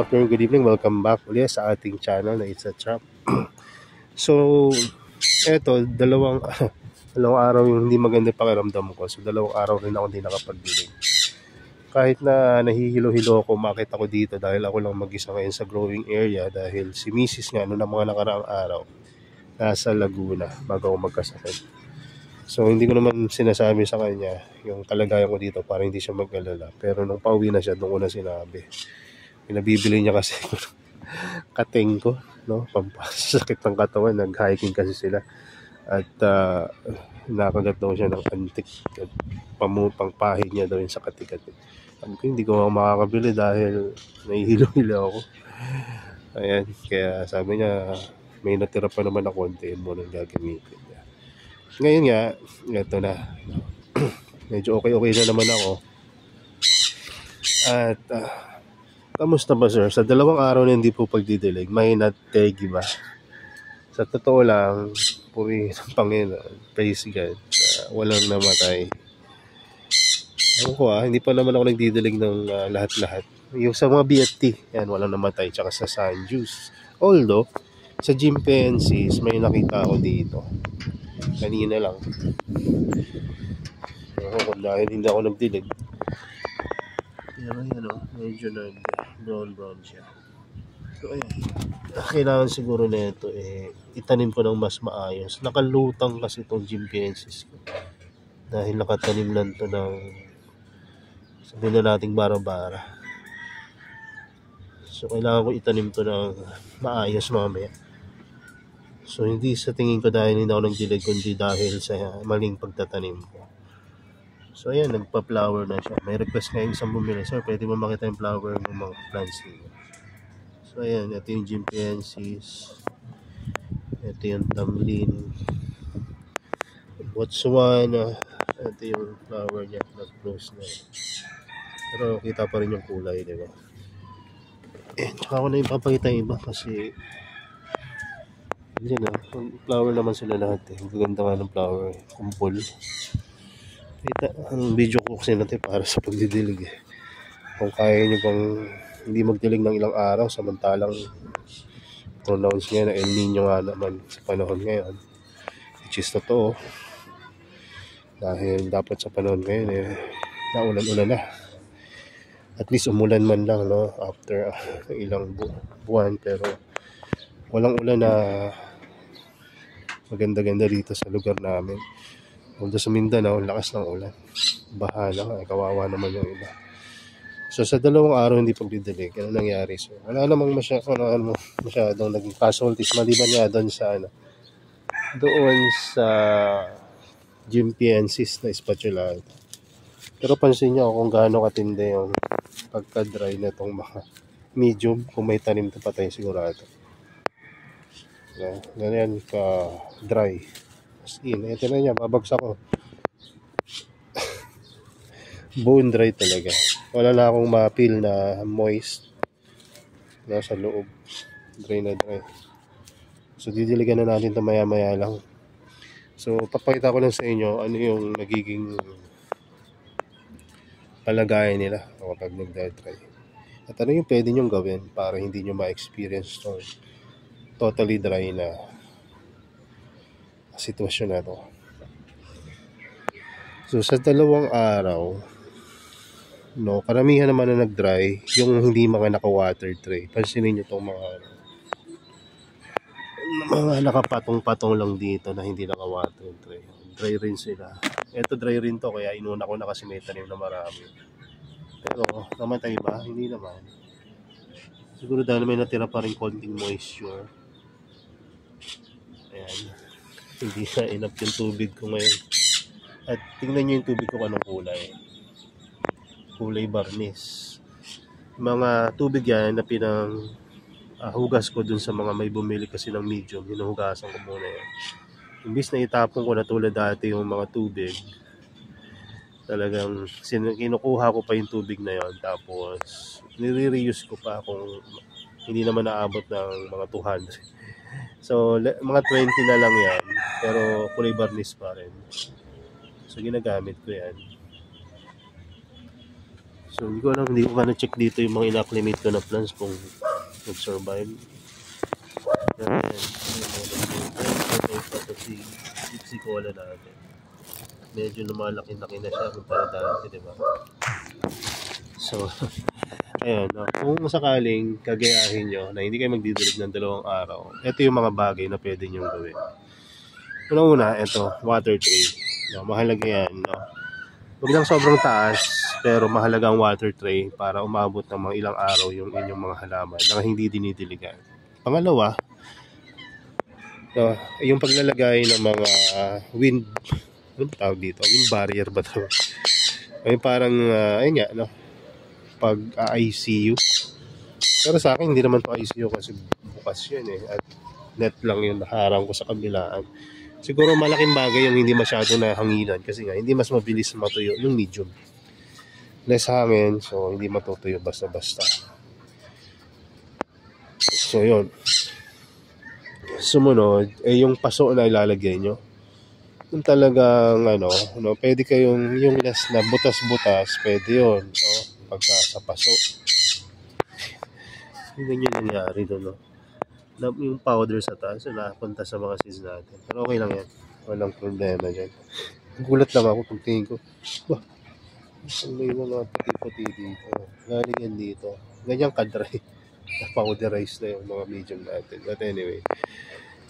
afternoon, good evening. Welcome back ulit sa ating channel na It's a Trap. So, eto, dalawang araw yung hindi maganda pakiramdam ko. So, dalawang araw rin ako hindi nakapagdilig. Kahit na nahihilo-hilo ako, makita ko dito dahil ako lang mag-isa ngayon sa growing area dahil si Mrs. nga noong mga nakaraang araw nasa Laguna bago ako magkasakit. So, hindi ko naman sinasabi sa kanya yung kalagayan ko dito para hindi siya mag-alala. Pero nung pauwi na siya, doon ko na sinabi. Pinabibili niya kasi kating ko, no? Pampasakit ng katawan. Nag-hiking kasi sila. At nakagat daw siya ng antik. At pangpahid niya daw yun sa katikati. Hindi ko makakabili dahil nahihilo-hilo ako. Ayan, kaya sabi niya, may natira pa naman na konti mo nang gagamitin. Ngayon nga, ito na. Medyo okay na naman ako. At, kamusta ba sir? Sa dalawang araw na hindi po pagdidilig, may nategi ba? Sa totoo lang, puri ng Panginoon, praise God, walang namatay. Ewan ko hindi pa naman ako nagdidilig ng lahat-lahat. Yung sa mga BFT, yan, walang namatay. Tsaka sa San Juice. Although, sa Chimpanzees, may nakita ako dito. Kanina lang. Kung dahil hindi ako nagdilig. Pero yan medyo nag-brown siya. So ayan. Kailangan siguro na ito itanim ko ng mas maayos. Nakalutang kasi itong Chimpanzees ko. Dahil nakatanim lang ito ng sabihin na nating bara-bara. So kailangan ko itanim ito ng maayos mamaya. So, hindi sa tingin ko dahil hindi ako nagdilig, kundi dahil sa maling pagtatanim ko. So, ayan, nagpa-flower na siya. May request nga yung isang bumili. Sir, pwede mo makita yung flower ng mga plants niyo. So, ayan, ito yung Chimpanzees. Ito yung Tamlin. Botswana. Ito yung flower niya. Nag-close na. Pero, kita pa rin yung kulay, diba? Tsaka ako na yung papakita yung iba kasi yan flower naman sila lahat Maganda nga ng flower kumpol. Ang video ko kasi natin para sa pagdidilig Kung kaya nyo pang hindi magdilig ng ilang araw samantalang pronounce nga na El Nino nga naman sa panahon ngayon, which is totoo dahil dapat sa panahon ngayon naulan-ulan na. At least umulan man lang after ilang buwan, pero walang ulan na maganda-ganda dito sa lugar namin. Although sa Mindanao, lakas ng ulan. Baha lang, kawawa naman yung iba. So sa dalawang araw hindi pagdidilig, ano nangyari? So wala namang masyadong naging casualties maliban nga doon sa Chimpanzees na spatulate. Pero pansin niyo kung gaano katindi yung pagka-dry na itong mga medium. Kung may tanim ito patay sigurado. Ganyan ka dry as in. Ito na niya, babagsak ko. Bone dry talaga. Wala na akong ma-feel na moist sa loob. Dry na dry. So didiligan na natin ito maya-maya lang. So papakita ko lang sa inyo ano yung nagiging palagayan nila kapag nag-dry. At ano yung pwede nyong gawin para hindi nyo ma-experience ito totally dry na sitwasyon na to. So sa dalawang araw karamihan naman na nag-dry yung hindi mga naka-water tray. Pansinin nyo itong mga nakapatong-patong lang dito na hindi naka-water tray. Dry rin sila. Ito dry rin to kaya inuna ko na kasi may tanim na marami. Pero namatay ba? Hindi naman. Siguro dahil may natira pa rin konting moisture. Ayan. Hindi na enough yung tubig ko ngayon. At tingnan nyo yung tubig ko anong kulay. Kulay barnis. Mga tubig yan na hugas ko dun sa mga may bumili kasi ng medium. Hinuhugasan ko muna yan. Imbis na itapon ko na tulad dati yung mga tubig, talagang kinukuha ko pa yung tubig na yon tapos nire-reuse ko pa kung hindi naman naabot ng mga 200. So, mga 20 na lang yan. Pero kulay barnis pa rin. So, ginagamit ko yan. So hindi ko na check dito yung mga ina-acclimate ko na plants kung nag-survive. Yan. Ito pa si Dixie Cola natin. Medyo lumalaki-laki na siya kumpara dati, di ba? So, ayan, no? Kung sakaling kagayahin nyo na hindi kayo magdidilig ng 2 araw, ito yung mga bagay na pwede nyo gawin. Una, ito, water tray. No, mahalaga yan, no? Huwag lang sobrang taas, pero mahalaga ang water tray para umabot ng mga ilang araw yung inyong mga halaman na hindi dinidiligan. Pangalawa, yung paglalagay ng mga wind, ano tawag dito? Wind barrier ba ito? Ay parang, ayun nga, no? Pag ICU. Pero sa akin, hindi naman po ICU kasi bukas yun eh. At net lang yung naharang ko sa kabilaan. Siguro malaking bagay yung hindi masyado na hanginan kasi nga hindi mas mabilis matuyo yung medium. Less hangin, so hindi matutuyo basta-basta. So yun. Sumunod, yung paso na ilalagay nyo. Kung talagang pwede kayong yung less na butas-butas, pwede yun. No? Pagka sa paso. Yung ganyan nangyari doon, no? Yung powder sa taas, napunta sa mga seeds natin. Pero okay lang yan. Walang problema dyan. Gulat lang ako kung tingin ko, may mga puti-puti dito. Galing yan dito. Ganyan kadry. Na-powderize na yung mga medium natin. But anyway.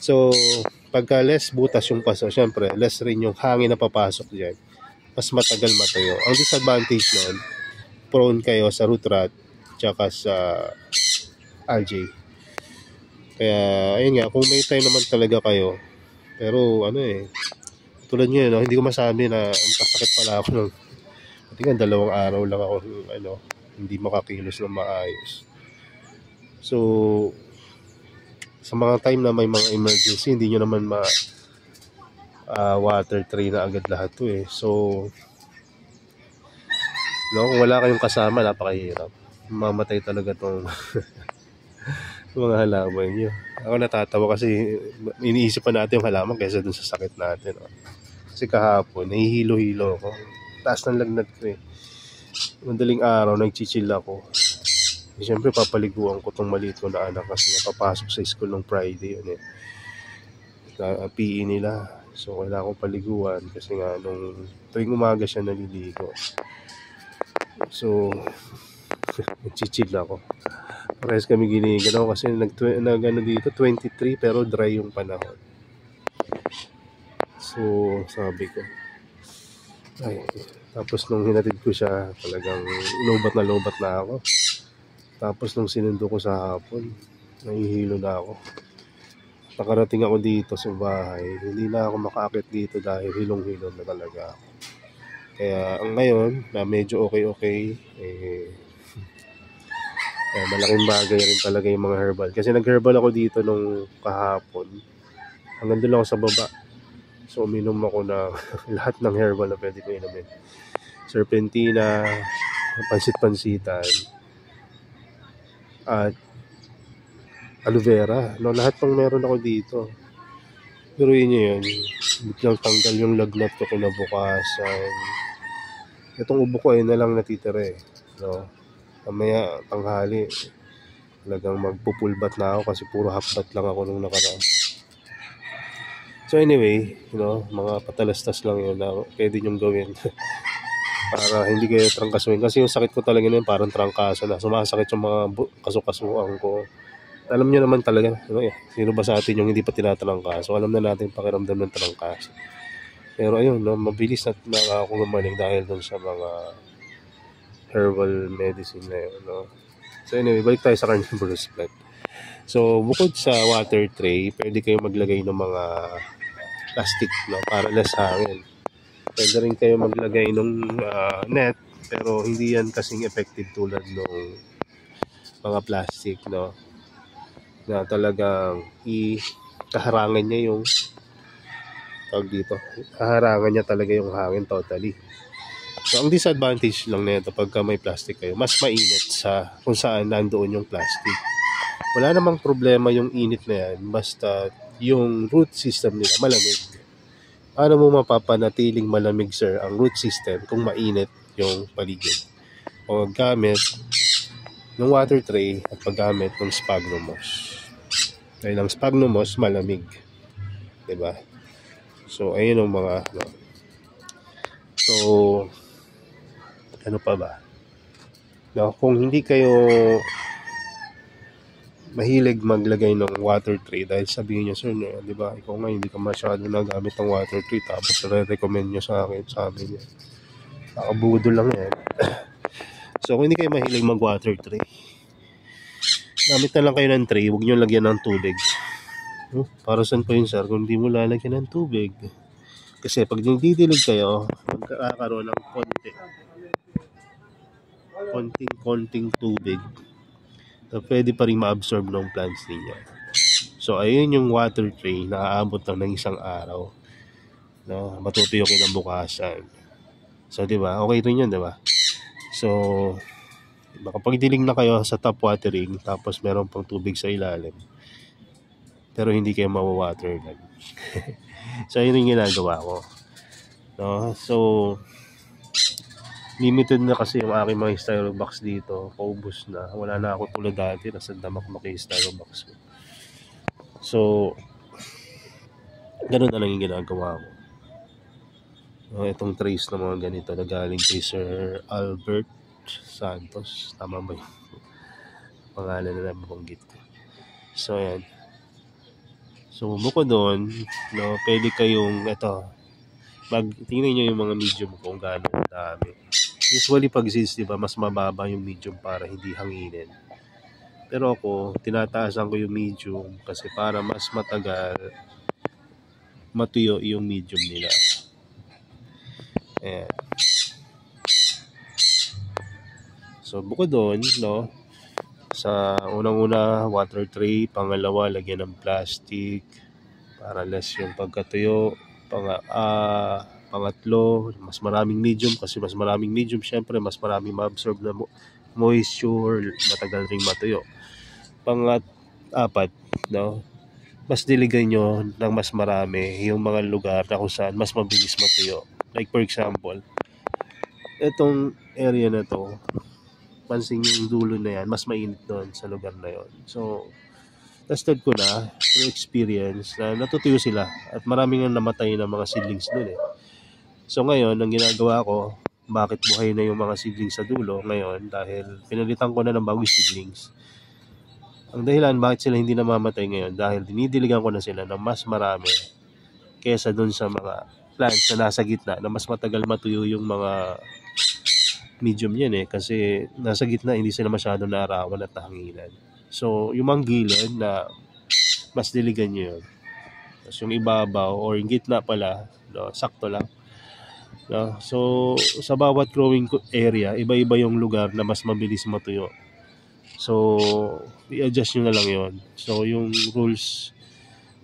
So, pagka less butas yung paso, syempre, less rin yung hangin na papasok dyan. Mas matagal matuyo. Ang disadvantage nun, prone kayo sa root rot, tsaka sa algae. Kaya, ayun nga, kung may time naman talaga kayo, pero tulad nyo yun, hindi ko masabi na masakit pala ako ng, pati nga 2 araw lang ako, hindi makakilos ng maayos. So, sa mga time na may mga emergency, hindi nyo naman water tray na agad lahat to eh. So, kung wala kayong kasama, napakahirap. Mamatay talaga tong mga halaman nyo. Ako natatawa kasi iniisip pa natin yung halaman kaysa dun sa sakit natin. Kasi kahapon, nahihilo-hilo ako. Taas ng lagnat ko eh. Madaling araw, nagchichill ako. Siyempre, papaliguan ko tong maliit ko na anak kasi napapasok sa school ng Friday yun eh. PE nila. So, kailangan ko paliguan kasi nga nung tuwing umaga siya naliligo. So, nagchichill ako. Parehas kami giniganaw kasi dito 23 pero dry yung panahon. So sabi ko tapos nung hinatid ko siya talagang lobat na ako. Tapos nung sinundo ko sa hapon nahihilo na ako. Nakarating ako dito sa bahay, hindi na ako makaakit dito dahil hilong-hilong na talaga ako. Kaya ngayon na medyo okay malaking bagay rin talaga yung mga herbal. Kasi nag-herbal ako dito nung kahapon. Hanggang doon ako sa baba. So, uminom ako na lahat ng herbal na pwede ko inumin. Serpentina, pansit-pansitan, at aloe vera. Lahat pang meron ako dito. Pero yun yun. Biglang tanggal yung lagnat ko kinabukasan. Itong ubo ko ay na lang natitira eh. Mamaya tanghali talagang magpupulbat na ako kasi puro half-bat lang ako nung nakaraan. So anyway, mga patalastas lang yun na pwede nyong gawin para hindi kayo trangkasuin. Kasi yung sakit ko talaga na yun, parang trangkaso na. Sumasakit yung mga kasukasuan ko. Alam nyo naman talaga, sino ba sa atin yung hindi pa tinatrangkaso? Alam na natin pakiramdam ng trangkaso. Pero ayun, mabilis na ako gumaling dahil dun sa mga herbal medicine na yun. So anyway, balik tayo sa carnivorous plant. So bukod sa water tray, pwede kayo maglagay ng mga plastic para less hangin. Pwede rin kayo maglagay ng net, pero hindi yan kasing effective tulad ng mga plastic na talagang kaharangan niya yung kaharangan niya talaga yung hangin totally. So, ang disadvantage lang nito pagka may plastic kayo, mas mainit sa kung saan nandoon yung plastic. Wala namang problema yung init na yan, basta yung root system nila malamig. Paano mo mapapanatiling malamig, sir, ang root system kung mainit yung paligid? paggamit ng water tray at paggamit ng sphagnum moss. Dahil ang sphagnum moss malamig, 'di ba? So ayun ang mga So ano pa ba? No, kung hindi kayo mahilig maglagay ng water tray, dahil sabihin niyo, sir, di ba, ikaw nga hindi ka masyado nagamit ng water tray, tapos re-recommend niyo sa amin yan. Nakabudo lang yan. So kung hindi kayo mahilig mag water tray, gamit na lang kayo ng tray, huwag niyo lagyan ng tubig. Para saan pa yun, sir, kung hindi mo lalagyan ng tubig? Kasi pag nagdidilig kayo, magkakaroon ng konting tubig na pwede pa rin ma-absorb ng plants niya. So ayun yung water tray na aabot lang ng isang araw, no? Matutuyo kinabukasan. So di ba? Okay rin yun, di ba? So kapag dilig na kayo sa top watering, tapos meron pang tubig sa ilalim, pero hindi kayo mawawater lang. So ayun yung ginagawa ko, no? So limited na kasi yung aking mga styro box dito. Paubos na. Wala na ako tulad dati. Nasa damak-mak yung styro box ko. So, ganun na lang yung ginagawa ko. Itong trays na mga ganito na galing kay Sir Albert Santos. Tama ba yung pangalan na nabanggit ko? So, ayan. So, bukod doon, no, pwede kayong, tingnan nyo yung mga medium kung gaano dami. Usually pag seeds, diba, mas mababa yung medium para hindi hanginin. Pero ako, tinataasan ko yung medium kasi para mas matagal matuyo yung medium nila. Ayan. So bukod doon, no, sa unang-una, water tray. Pangalawa, lagyan ng plastic para less yung pagkatuyo. Pangatlo, mas maraming medium kasi mas maraming medium, syempre mas maraming ma-absorb na moisture, matagal ring matuyo. Apat, no, mas diligan nyo ng mas marami yung mga lugar na kung saan mas mabilis matuyo. Like for example, itong area na to, pansin yung dulo na yan, mas mainit doon sa lugar na yon. So tested ko na, through experience, na natutuyo sila at maraming namatay na mga seedlings doon eh. So ngayon, ang ginagawa ko, bakit buhay na yung mga seedlings sa dulo ngayon? Dahil pinalitan ko na ng bagong seedlings. Ang dahilan bakit sila hindi namamatay ngayon, dahil dinidiligan ko na sila ng mas marami kaysa dun sa mga plants na nasa gitna, na mas matagal matuyo yung mga medium yan eh. Kasi nasa gitna, hindi sila masyado naarawan at nahanginan. So, yung mga gilid na mas diligan nyo yun. Tapos yung ibabaw or yung gitna pala, no, sakto lang. No? So, sa bawat growing area, iba-iba yung lugar na mas mabilis matuyo. So, i-adjust nyo na lang yun. So, yung rules,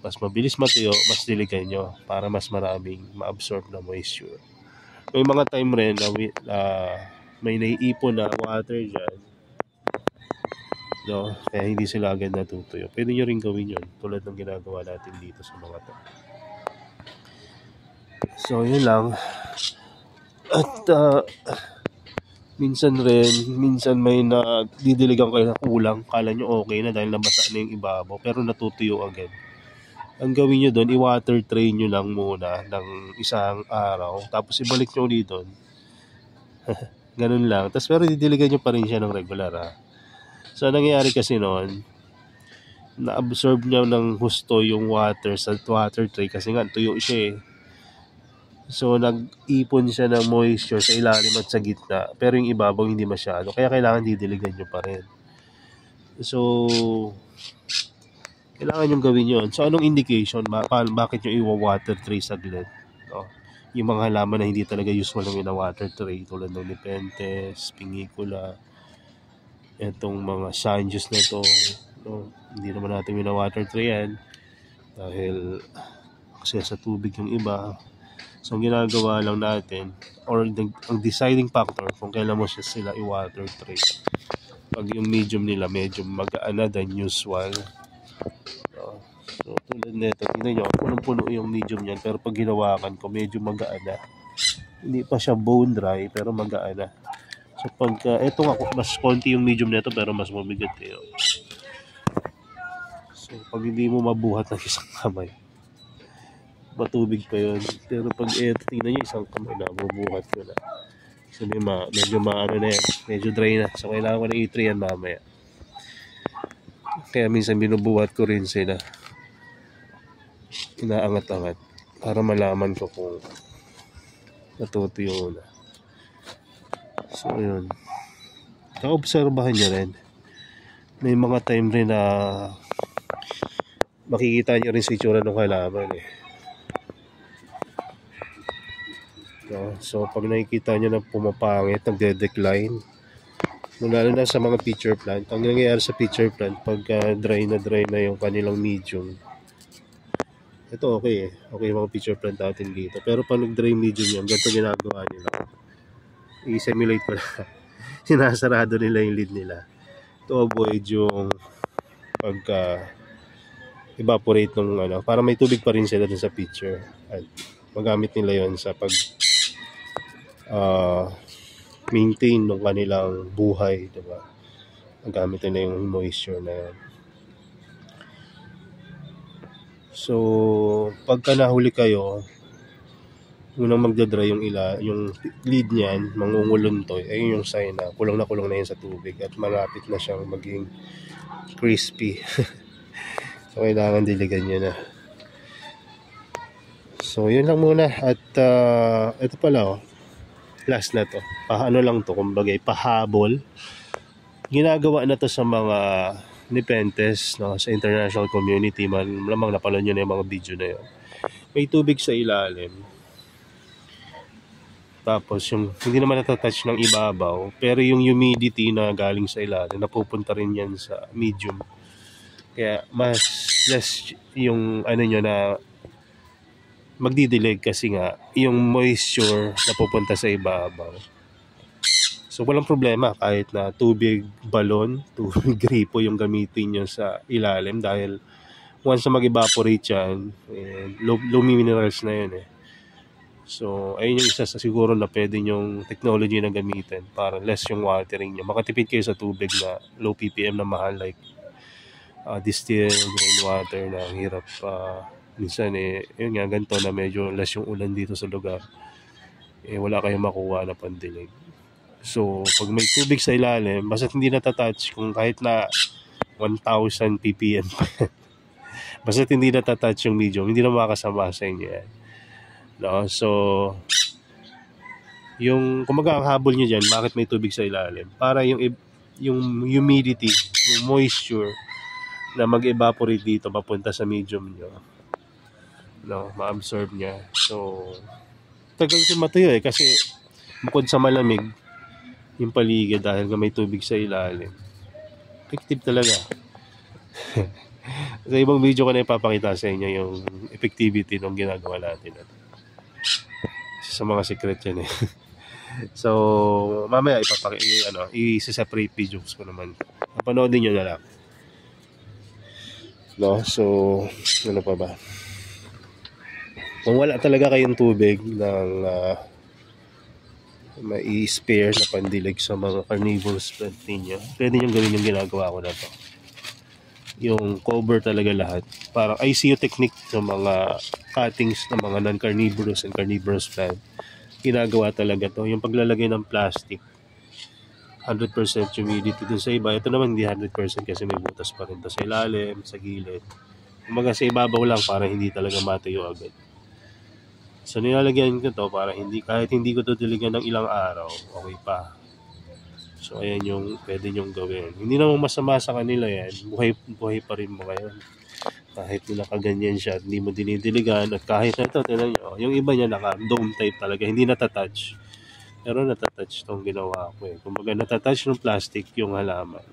mas mabilis matuyo, mas diligan nyo para mas maraming ma-absorb na moisture. May mga time rin na may naiipon na water dyan, no? Kaya hindi sila agad natutuyo. Pwede nyo rin gawin yun tulad ng ginagawa natin dito sa mga to. So yun lang. At minsan may didiligan kayo na kulang, kala nyo okay na dahil nabasa na yung ibabaw, pero natutuyo agad. Ang gawin nyo doon, i-water tray nyo lang muna ng isang araw, tapos ibalik nyo ulit doon. Ganun lang. Tapos pero didiligan nyo pa rin siya ng regular ha. So, nangyayari kasi noon, na-absorb niya ng husto yung water sa water tray kasi nga tuyo siya eh. So, nag-ipon siya ng moisture sa ilalim at sa gitna, pero yung ibabaw hindi masyado. Kaya kailangan didiligan nyo pa rin. So, kailangan yung gawin yun. So, anong indication? Bakit nyo i-water tray saglit? No? Yung mga halaman na hindi talaga usual ng ina-water tray, tulad ng Nepenthes, Pingicula, etong mga Sanjus na ito, no? Hindi naman natin minawater tray yan dahil kasi sa tubig yung iba. So ang ginagawa lang natin, or ang deciding factor kung kailan mo sila i-water tray, pag yung medium nila medyo magaan na than usual, no? So tulad nito, tingnan nyo, punong-puno yung medium niyan, pero pag ginawakan ko medyo magaan na, hindi pa siya bone dry pero magaan na. So pagka, eto nga, mas konti yung medium nito pero mas mabigat eh. So pag hindi mo mabuhat ng isang kamay, matubig pa yun. Pero pag eto, tingnan nyo, isang kamay na, mabuhat ko na. So medyo maano na yan, medyo dry na. So kailangan ko na i-try yan mamaya. Kaya minsan binubuhat ko rin sila. Inaangat-angat para malaman ko kung natutuyo na. So yun, kaobserbahan nyo rin, may mga time rin na makikita nyo rin sa itsura ng halaman eh. So pag nakikita nyo na pumapangit, nagde-decline, lalo na sa mga pitcher plant, ang nangyayari sa pitcher plant, pagka dry na yung kanilang medium, ito okay eh, okay yung mga pitcher plant natin dito. Pero pag nag-dry medium yan, ganito ginagawa nila, i-simulate ko na sinasarado nila yung lid nila to avoid yung pagka evaporate ng ano, para may tubig pa rin sila dun sa pitcher at magamit nila yon sa pag maintain ng kanilang buhay, diba? Magamit nila yung moisture na yan. So pagka nahuli kayo, unang magdadry yung lead niyan, mangunguluntoy, ayun yung sign na kulong na yan sa tubig at malapit na siyang maging crispy. So kailangan diligan niya na. So yun lang muna at ito pala last na to, paano lang to, kumbaga pahabol. Ginagawa na to sa mga Nepenthes, no, sa international community, malamang napanood nyo na yung mga video na yun. May tubig sa ilalim, tapos yung hindi naman natatouch ng ibabaw, pero yung humidity na galing sa ilalim napupunta rin yan sa medium, kaya mas less yung ano nyo na magdidilig kasi nga yung moisture napupunta sa ibabaw. So walang problema kahit na tubig balon, tubig gripo yung gamitin nyo sa ilalim, dahil once na mag-evaporate yan, low minerals na yun eh. So, ayun yung isa sa siguro na pwede yung technology na gamitin para less yung watering nyo. Makatipid kayo sa tubig na low ppm na mahal, like distilled rainwater na hirap. Minsan yun nga, ganito na medyo less yung ulan dito sa lugar, wala kayong makuha na pandilig. So, pag may tubig sa ilalim, basta hindi natatouch, kung kahit na 1,000 ppm basta hindi natatouch yung medium, hindi na makakasama sa inyo yan. No? So, yung kumaga ang habol nyo dyan, bakit may tubig sa ilalim? Para yung humidity, yung moisture na mag-evaporate dito, mapunta sa medium nyo. No? Ma-absorb niya. So, tagal siya matuyo kasi bukod sa malamig, yung paligid dahil nga may tubig sa ilalim. Effective talaga. Sa ibang video ko na ipapakita sa inyo yung effectivity ng ginagawa natin. Sa mga secret yan eh. So mamaya i-separate videos ko naman. Napanoodin nyo na lang. No? So ano pa ba? Kung wala talaga kayong tubig ng may spare na pandilig sa mga carnivorous plant ninyo, pwede nyo gawin yung ginagawa ko na to. Yung cover talaga lahat. Parang ICU technique ng mga cuttings ng mga non-carnivorous and carnivorous plant. Ginagawa talaga to. Yung paglalagay ng plastic, 100% humidity dun sa iba. Ito naman hindi 100% kasi may butas pa rin to sa ilalim, sa gilid. Kumbaga sa ibabaw lang para hindi talaga matuyo agad. So nilalagyan ko to para kahit hindi ko to diligan ng ilang araw, okay pa. So ayan yung pwede nyong gawin. Hindi naman masama sa kanila yan. Buhay pa rin mo ngayon. Kahit nakaganyan siya, hindi mo dinidiligan. At kahit na ito, tignan nyo, yung iba niya naka-dome type talaga. Hindi natatouch. Pero natatouch itong ginawa ko eh. Kumbaga natatouch ng plastic yung halaman.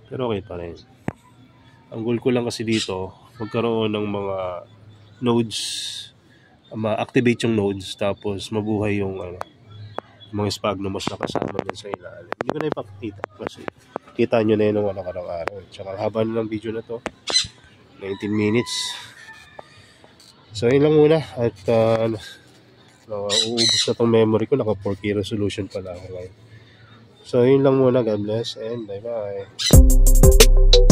Pero okay pa rin. Ang goal ko lang kasi dito, magkaroon ng mga nodes, ma-activate yung nodes, tapos mabuhay yung mga sphagnums na kasama dyan sa ilalim. Hindi ko na ipapakita kasi kita nyo na yun ng nakarang araw. Tsaka haba na ng video na to, 19 minutes. So yun lang muna. At uubos na tong memory ko, naka 4K resolution pala ako ngayon. So, yun lang muna. God bless and bye-bye.